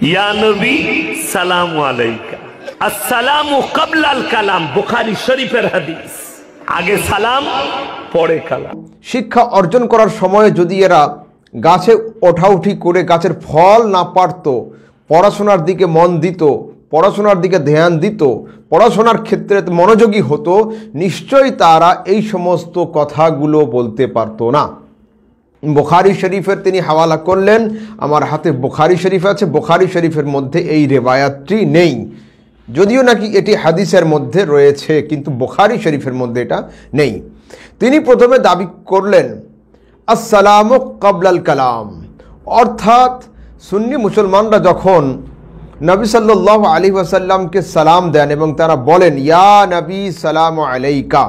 ইয়া নবী সালামু আলাইকা, আসসালামু ক্বাবলাল কালাম, বুখারী শরীফের হাদিস। আগে সালাম পরে কালাম। শিক্ষা অর্জন করার সময় যদি এরা গাছে ওঠাউঠি করে গাছের ফল না পারত, পড়াশোনার দিকে মন দিত, পড়াশোনার দিকে ধ্যান দিত, পড়াশোনার ক্ষেত্রে মনোযোগী হতো, নিশ্চয়ই তারা এই সমস্ত কথাগুলো বলতে পারতো না। বুখারী শরীফের তিনি হাওয়ালা করলেন, আমার হাতে বুখারী শরীফ আছে, বুখারী শরীফের মধ্যে এই রেওয়ায়াতটি নেই, যদিও নাকি এটি হাদিসের মধ্যে রয়েছে, কিন্তু বুখারী শরীফের মধ্যে এটা নেই। তিনি প্রথমে দাবি করলেন আসসালামু ক্বাবলাল কালাম, অর্থাৎ সুন্নি মুসলমানরা যখন নবী সাল্লাল্লাহু আলাইহি ওয়াসাল্লামকে সালাম দেন এবং তারা বলেন ইয়া নবী সালামু আলাইকা,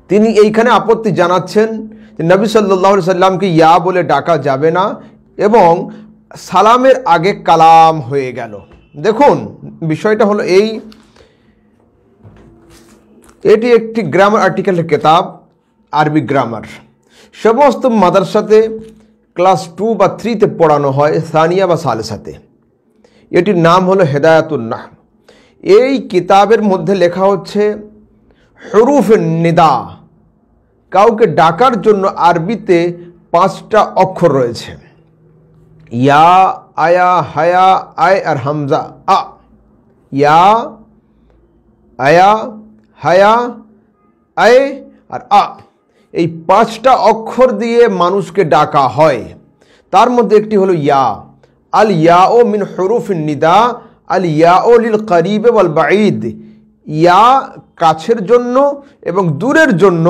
তিনি এইখানে আপত্তি জানাচ্ছেন যে নবী সাল্লাল্লাহু আলাইহি ওয়াসাল্লামকে ইয়া বলে ডাকা যাবে না এবং সালামের আগে কালাম হয়ে গেল। দেখুন বিষয়টা হলো এটি একটি গ্রামার আর্টিকেলের কিতাব, আরবি গ্রামার। সমস্ত মাদ্রাসাতে ক্লাস 2 বা 3তে পড়ানো হয়, সানিয়া বা সালেসাতে। এটির নাম হলো হেদায়াতুন নাহব। এই কিতাবের মধ্যে লেখা হচ্ছে হুরুফে নিদা, কাউকে ডাকার জন্য আরবিতে 5টা অক্ষর রয়েছে, ইয়া, আয়া, হায়া, আয় আর হামজা আ। ইয়া, আয়া, হায়া, আয় আর আ, এই 5টা অক্ষর দিয়ে মানুষকে ডাকা হয়। তার মধ্যে একটি হলো ইয়া। আল ইয়াও মিন হুরুফিন নিদা, আল ইয়াও লিল করিব ওয়াল বাঈদ। ইয়া কাছের জন্য এবং দূরের জন্য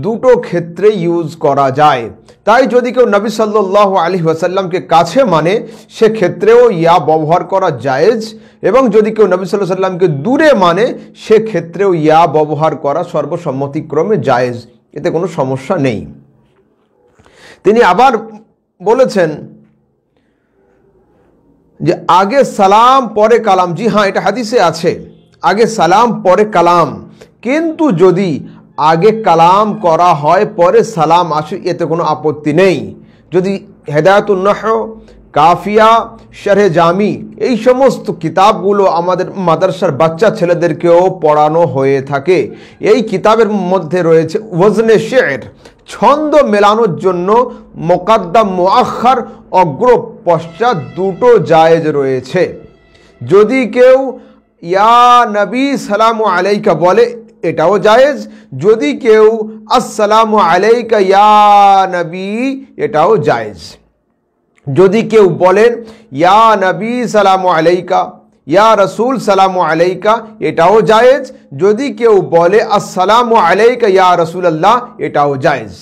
দুটো ক্ষেত্রে ইউজ করা যায়। তাই যদি কেউ নবী সাল্লাল্লাহু আলাইহি ওয়াসাল্লামকে কাছে মানে সেক্ষেত্রেও ইয়া ব্যবহার করা জায়েজ, এবং যদি কেউ নবী সাল্লাল্লাহু আলাইহি ওয়াসাল্লামকে দূরে মানে সেক্ষেত্রেও ইয়া ব্যবহার করা সর্বসম্মতিক্রমে জায়েজ, এতে কোনো সমস্যা নেই। তিনি আবার বলেছেন যে আগে সালাম পরে কালাম। জি হ্যাঁ, এটা হাদিসে আছে, আগে সালাম পরে কালাম, কিন্তু যদি আগে কালাম করা হয় পরে সালাম আসে এতে কোনো আপত্তি নেই। যদি হেদায়াতুন নাহব, কাফিয়া, শরহে জামি এই সমস্ত কিতাবগুলো আমাদের মাদ্রাসার বাচ্চা ছেলেদেরকেও পড়ানো হয়ে থাকে, এই কিতাবের মধ্যে রয়েছে ওয়াজনে শের, ছন্দ মেলানোর জন্য মুকাদ্দাম মুআখার, অগ্র পশ্চাৎ দুটো জায়েজ রয়েছে। যদি কেউ ইয়া নবী সালামু আলাইকা বলে এটাও জায়েজ, যদি কেউ আসসালামু আলাইকা ইয়া নবী এটাও জায়েজ। যদি কেউ বলেন ইয়া নবী সালামু আলাইকা, ইয়া রসুল সালামু আলাইকা এটাও জায়েজ। যদি কেউ বলে আসসালামু আলাইকা ইয়া রসুলাল্লাহ এটাও জায়েজ।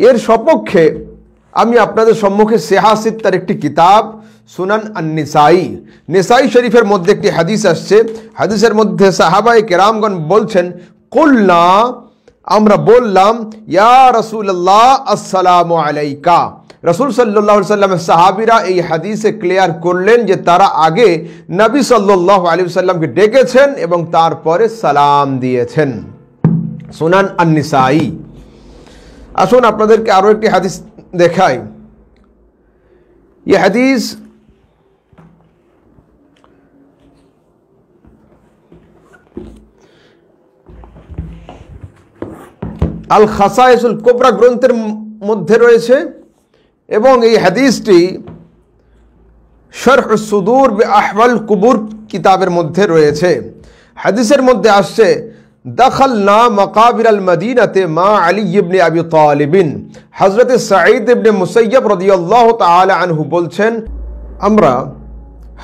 এর সপক্ষে আমি আপনাদের সম্মুখে সিহাসিত্তার একটি কিতাব সুনান আন-নিসাই, নিসাই শরীফের মধ্যে একটি হাদিস আসছে। হাদিসের মধ্যে সাহাবায়ে কেরামগণ বলছেন কুলনা, আমরা বললাম ইয়া রাসূলুল্লাহ আসসালামু আলাইকা। রাসূল সাল্লাল্লাহু আলাইহি ওয়াসাল্লামের সাহাবীরা এই হাদিসে ক্লিয়ার করলেন যে তারা আগে নবী সাল্লাল্লাহু আলাইহি ওয়াসাল্লামকে ডেকেছেন এবং তারপরে সালাম দিয়েছেন। সুনান আন-নিসাই। আসুন আপনাদেরকে আরও একটি হাদিস দেখাই। এই হাদিস আল খাসায়েসুল কুবরা গ্রন্থের মধ্যে রয়েছে এবং এই হাদিসটি শরহ সুদূর বি আহওয়াল কুবুর কিতাবের মধ্যে রয়েছে। হাদিসের মধ্যে আসছে দখলনা মাকাবির আল মদিনাতে মা আলী ইবনে আবি তালিবিন। হযরত সাঈদ ইবনে মুসাইয়্যিব রাদিয়াল্লাহু তাআলা আনহু বলছেন, আমরা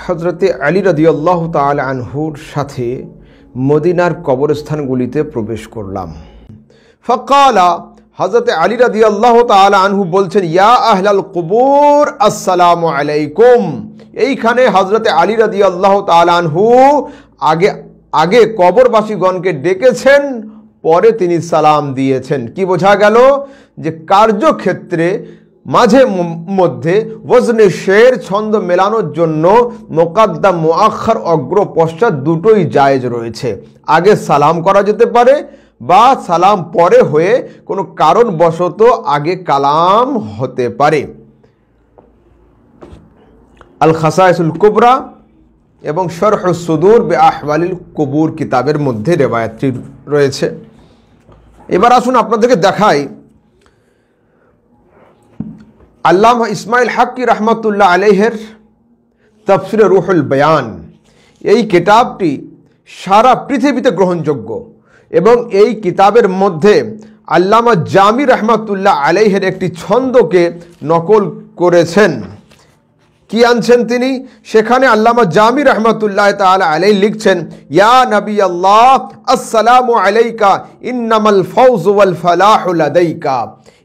হযরত আলী রাদিয়াল্লাহু তাআলা আনহুর সাথে মদিনার কবরস্থানগুলিতে প্রবেশ করলাম। ফাকালা, হযরত আলী রাদিয়াল্লাহু তাআলা আনহু বলছেন ইয়া আহলাল কুবুর আসসালামু আলাইকুম। এইখানে হযরত আলী রাদিয়াল্লাহু তাআলা আনহু আগে কবরবাসীগণকে ডেকেছেন, পরে তিনি সালাম দিয়েছেন। কি বোঝা গেল যে কার্যক্ষেত্রে মাঝে মধ্যে ওয়াজনে শের, ছন্দ মেলানোর জন্য মুকাদ্দাম মুআখার, অগ্র পশ্চাৎ দুটোই জায়েজ রয়েছে। আগে সালাম করা যেতে পারে বা সালাম পরে হয়ে কোনো কারণবশত আগে কালাম হতে পারে। আল খাসাইসুল কুবরা এবং শরহুস সুদুর বে আহওয়ালিল কুবুর কিতাবের মধ্যে রেওয়ায়াতটি রয়েছে। এবার আসুন আপনাদেরকে দেখাই আল্লামা ইসমাইল হাক্কি রহমতুল্লাহ আলাইহির তাফসিরে রুহুল বয়ান। এই কিতাবটি সারা পৃথিবীতে গ্রহণযোগ্য এবং এই কিতাবের মধ্যে আল্লামা জামি রহমতুল্লাহ আলাইহির একটি ছন্দকে নকল করেছেন। কি আনছেন তিনি? সেখানে আল্লামা জামি রহমতুল্লাহ তাআলা আলাইহি লিখছেন, ইয়া নবী আল্লাহ আসসালামু আলাইকা ইন্নামাল ফাউজু ওয়াল ফালাহু লাদাইকা।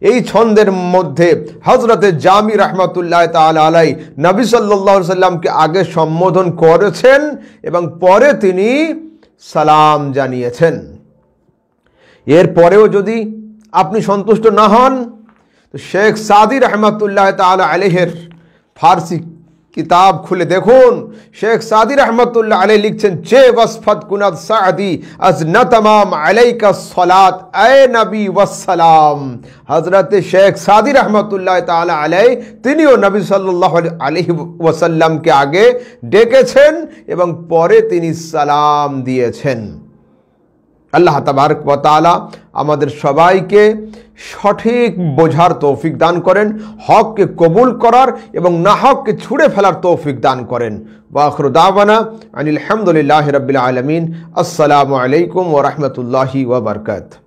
এই ছন্দের মধ্যে হযরতে জামি রহমতুল্লাহ তাআলা আলাইহি নবী সাল্লাল্লাহু আলাইহি সাল্লামকে আগে সম্বোধন করেছেন এবং পরে তিনি সালাম জানিয়েছেন। এরপরেও যদি আপনি সন্তুষ্ট না হন তো শেখ সাদি রহমতুল্লাহ তাআলা আলাইহির ফার্সি কিতাব খুলে দেখুন। শেখ সাদি রহমতুল্লাহ আলাইহি লিখছেন, চে ওয়াসফত কুনাত সাদি আজ নতমাম আলাইকা সালাত এ নবী ওয়াসসালাম। হযরত শেখ সাদি রহমতুল্লাহ তাআলা আলাইহি তিনিও নবী সাল্লাল্লাহু আলাইহি ওয়াসাল্লামকে আগে ডেকেছেন এবং পরে তিনি সালাম দিয়েছেন। আল্লাহ তাবারক ওয়া তাআলা আমাদের সবাইকে সঠিক বোঝার তৌফিক দান করেন, হককে কবুল করার এবং না হককে ছুঁড়ে ফেলার তৌফিক দান করেন। ওয়া আখিরু দাওয়ানা আনিল হামদুলিল্লাহি রাব্বিল আলামিন। আসসালামু আলাইকুম ওয়া রাহমাতুল্লাহি ওয়া বারাকাতুহু।